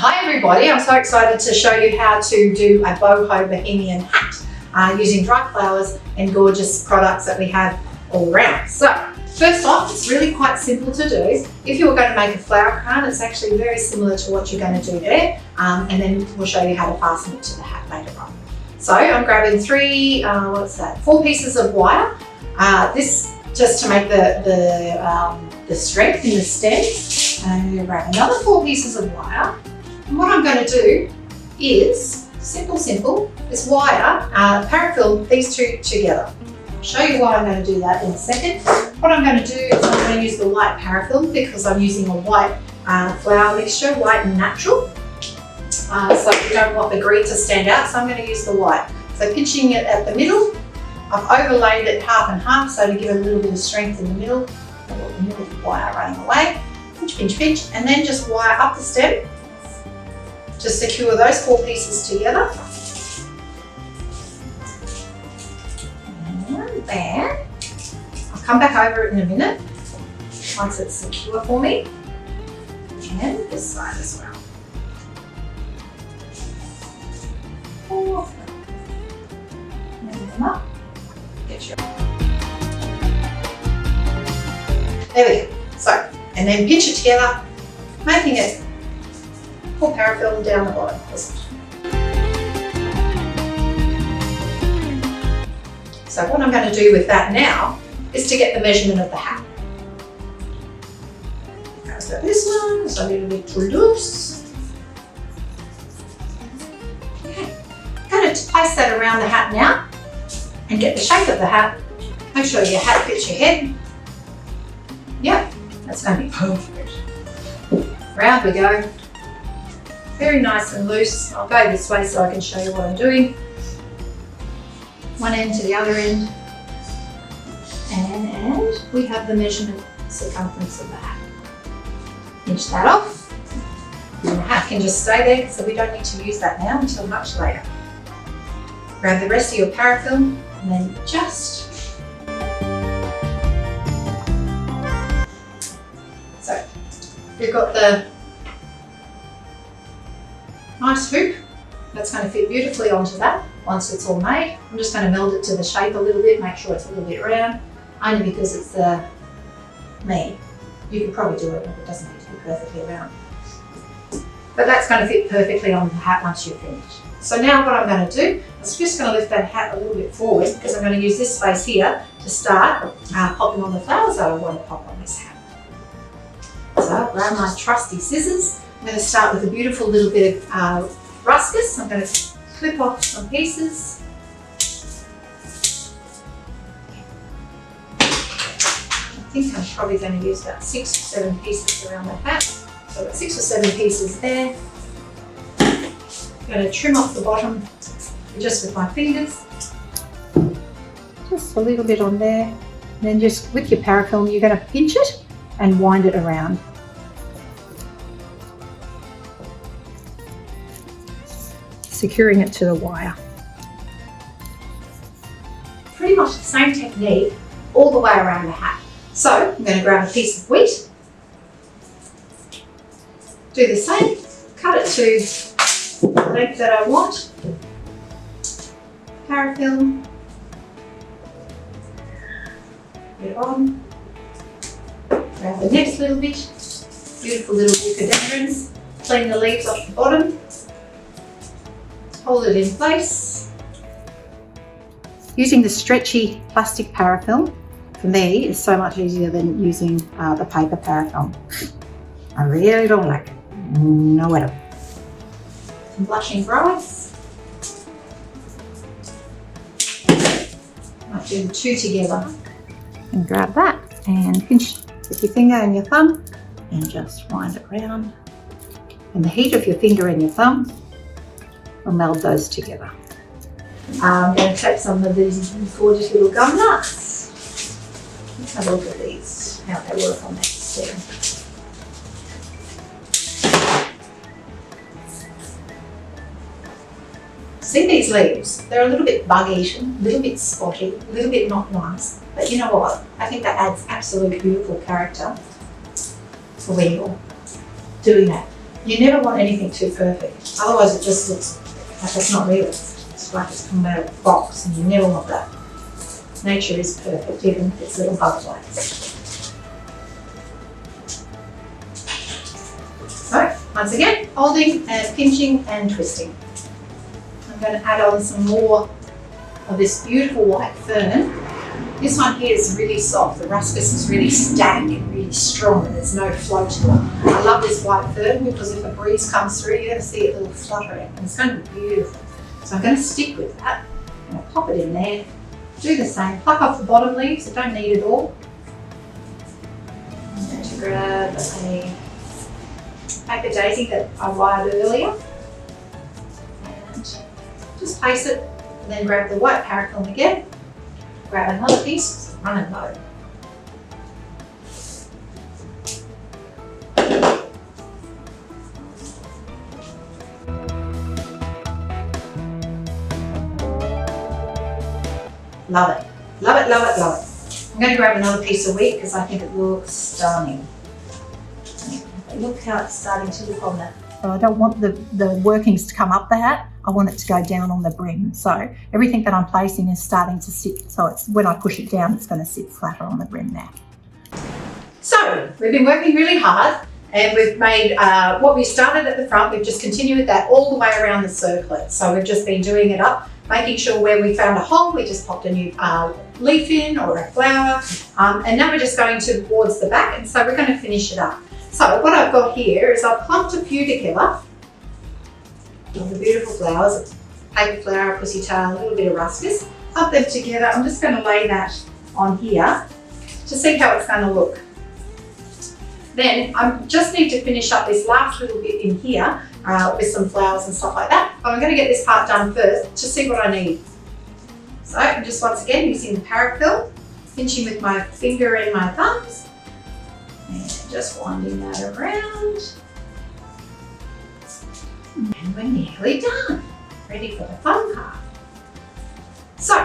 Hi everybody, I'm so excited to show you how to do a boho bohemian hat using dry flowers and gorgeous products that we have all around. So first off, it's really quite simple to do. If you were going to make a flower crown, it's actually very similar to what you're going to do there, and then we'll show you how to fasten it to the hat later on. So I'm grabbing four pieces of wire. This just to make the strength in the stem. And I'm going to grab another 4 pieces of wire. And what I'm going to do is simple, is wire, paraffin these two together. I'll show you why I'm going to do that in a second. What I'm going to do is I'm going to use the white paraffin because I'm using a white flower mixture, white and natural. So we don't want the green to stand out, so I'm going to use the white. So pinching it at the middle, I've overlaid it half and half, so to give it a little bit of strength in the middle. I've got the middle wire running away. Pinch, pinch, pinch, and then just wire up the stem to secure those 4 pieces together. And there. I'll come back over it in a minute once it's secure for me. And this side as well. 4. Move them up. Get your. There we go. So, and then pinch it together, making it pour paraffin down the bottom. So what I'm going to do with that now is to get the measurement of the hat. So this one is a little bit too loose. Okay, I'm going to place that around the hat now and get the shape of the hat. Make sure your hat fits your head. Yep, that's going to be perfect. Round we go. Very nice and loose. I'll go this way so I can show you what I'm doing. One end to the other end. And we have the measurement circumference of the hat. Pinch that off. And the hat can just stay there, so we don't need to use that now until much later. Grab the rest of your paraffin and then just. So we've got the nice hoop that's going to fit beautifully onto that once it's all made. I'm just going to meld it to the shape a little bit, make sure it's a little bit round, only because it's me. You could probably do it, but it doesn't need to be perfectly round. But that's going to fit perfectly on the hat once you're finished. So now what I'm going to do is just going to lift that hat a little bit forward because I'm going to use this space here to start popping on the flowers that I want to pop on this hat. So grab my trusty scissors. I'm going to start with a beautiful little bit of ruscus. I'm going to clip off some pieces. I think I'm probably going to use about 6 or 7 pieces around the hat. So I've got 6 or 7 pieces there. I'm going to trim off the bottom just with my fingers. Just a little bit on there. And then just with your paraffin, you're going to pinch it and wind it around. Securing it to the wire. Pretty much the same technique all the way around the hat. So I'm going to grab a piece of wheat, do the same, cut it to the length that I want, paraffin, put it on, grab the next little bit, beautiful little eucadendrons, clean the leaves off the bottom, hold it in place. Using the stretchy plastic paraffin for me is so much easier than using the paper paraffin. I really don't like it. No at all. Some blushing brights. Might do the 2 together. And grab that and pinch with your finger and your thumb and just wind it around. And the heat of your finger and your thumb will meld those together. I'm going to take some of these gorgeous little gum nuts. Let's have a look at these, how they work on that stem. See these leaves? They're a little bit bug-eaten, a little bit spotty, a little bit not nice. But you know what? I think that adds absolute beautiful character for when you're doing that You never want anything too perfect, otherwise it just looks like it's not real. It's like it's come out of a box, and you never want that. Nature is perfect, even if it's little butterflies. So, once again, holding and pinching and twisting. I'm going to add on some more of this beautiful white fern. This one here is really soft. The ruscus is really static and really strong, and there's no flow to it. I love this white fern because if a breeze comes through, you're going to see it a little fluttering, and it's going to be beautiful. So I'm going to stick with that. I'm going to pop it in there. Do the same. Pluck off the bottom leaves. I don't need it all. I'm going to grab a paper daisy that I wired earlier, and just place it, and then grab the white paracomb again. Grab another piece, running low. Love it. Love it, love it, love it. I'm going to grab another piece of wheat because I think it looks stunning. Look how it's starting to look on that. So I don't want the workings to come up the hat. I want it to go down on the brim. So everything that I'm placing is starting to sit. So it's when I push it down, it's going to sit flatter on the brim now. So we've been working really hard, and we've made what we started at the front. We've just continued that all the way around the circlet. So we've just been doing it up, making sure where we found a hole, we just popped a new leaf in or a flower. And now we're just going towards the back, and so we're going to finish it up. So what I've got here is I've clumped a few together of the beautiful flowers, paper flower, pussy tail, a little bit of ruscus. Clump them together. I'm just going to lay that on here to see how it's going to look. Then I just need to finish up this last little bit in here with some flowers and stuff like that. But I'm going to get this part done first to see what I need. So I'm just once again using the parafill, pinching with my finger and my thumbs, and just winding that around. And we're nearly done. Ready for the fun part. So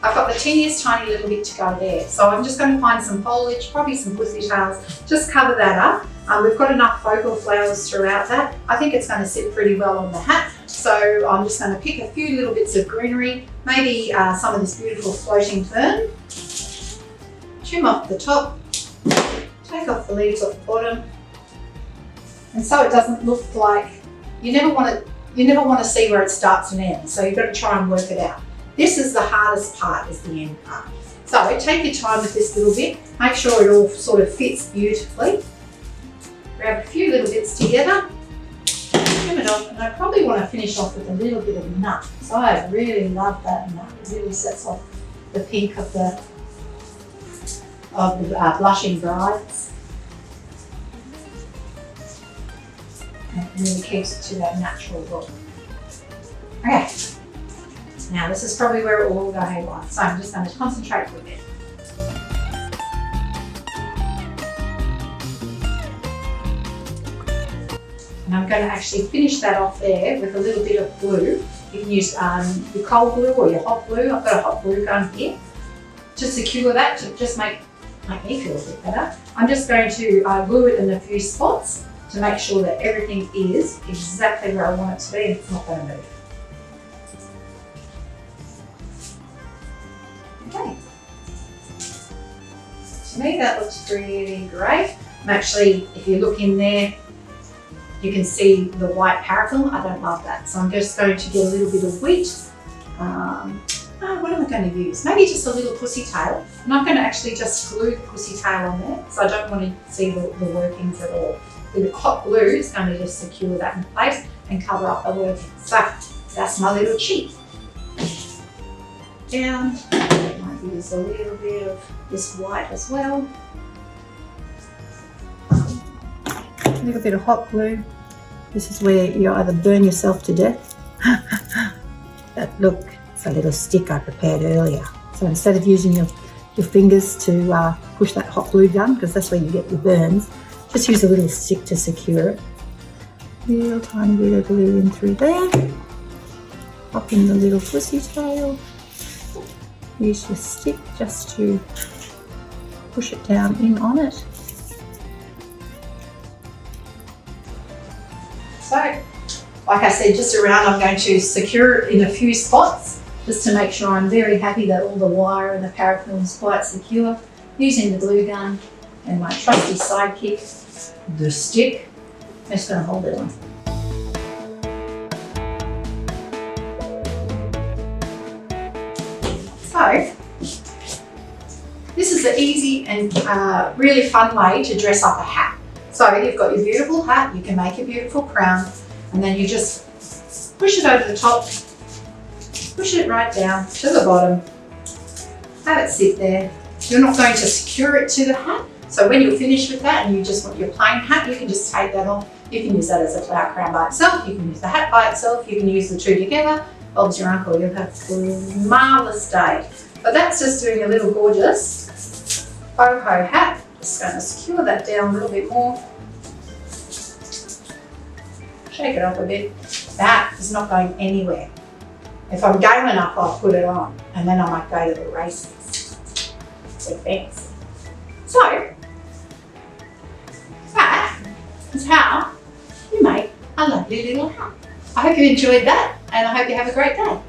I've got the teeniest tiny little bit to go there. So I'm just going to find some foliage, probably some pussy tails, just cover that up. We've got enough focal flowers throughout that. I think it's going to sit pretty well on the hat. So I'm just going to pick a few little bits of greenery, maybe some of this beautiful floating fern. Trim off the top, take off the leaves off the bottom. And so it doesn't look like, you never want to see where it starts and ends. So you've got to try and work it out. This is the hardest part, is the end part. So take your time with this little bit. Make sure it all sort of fits beautifully. Grab a few little bits together, trim it off, and I probably want to finish off with a little bit of nut. So I really love that nut. It really sets off the pink of the blushing brides. And it really keeps it to that natural look. Okay. Now this is probably where it will all go haywire, so I'm just going to concentrate with it. And I'm going to actually finish that off there with a little bit of glue. You can use your cold glue or your hot glue. I've got a hot glue gun here to secure that, to just make me feel a bit better. I'm just going to glue it in a few spots to make sure that everything is exactly where I want it to be and it's not going to move. Okay. To me that looks really great. I'm actually, if you look in there, you can see the white parafilm. I don't love that. So I'm just going to get a little bit of wheat. What am I going to use? Maybe just a little pussy tail. And I'm going to actually just glue the pussy tail on there, so I don't want to see the workings at all. The hot glue is going to just secure that in place and cover up the workings. So that's my little cheat. Down. I might use a little bit of this white as well. A little bit of hot glue. This is where you either burn yourself to death. But look, it's a little stick I prepared earlier. So instead of using your fingers to push that hot glue gun, because that's where you get your burns, just use a little stick to secure it. Little tiny bit of glue in through there. Pop in the little pussy tail. Use your stick just to push it down in on it. So, like I said, just around, I'm going to secure it in a few spots just to make sure I'm very happy that all the wire and the parafilm is quite secure, using the glue gun and my trusty sidekick, the stick. I'm just going to hold it on. So, this is the easy and really fun way to dress up a hat. So you've got your beautiful hat, you can make a beautiful crown, and then you just push it over the top, push it right down to the bottom, have it sit there. You're not going to secure it to the hat, so when you're finished with that and you just want your plain hat, you can just take that off. You can use that as a flower crown by itself, you can use the hat by itself, you can use the two together. Bob's your uncle, you'll have a marvellous day. But that's just doing a little gorgeous boho hat. Just going to secure that down a little bit more. Shake it up a bit. That is not going anywhere. If I'm game enough, I'll put it on and then I might go to the races. So fancy. So, that is how you make a lovely little hat. I hope you enjoyed that and I hope you have a great day.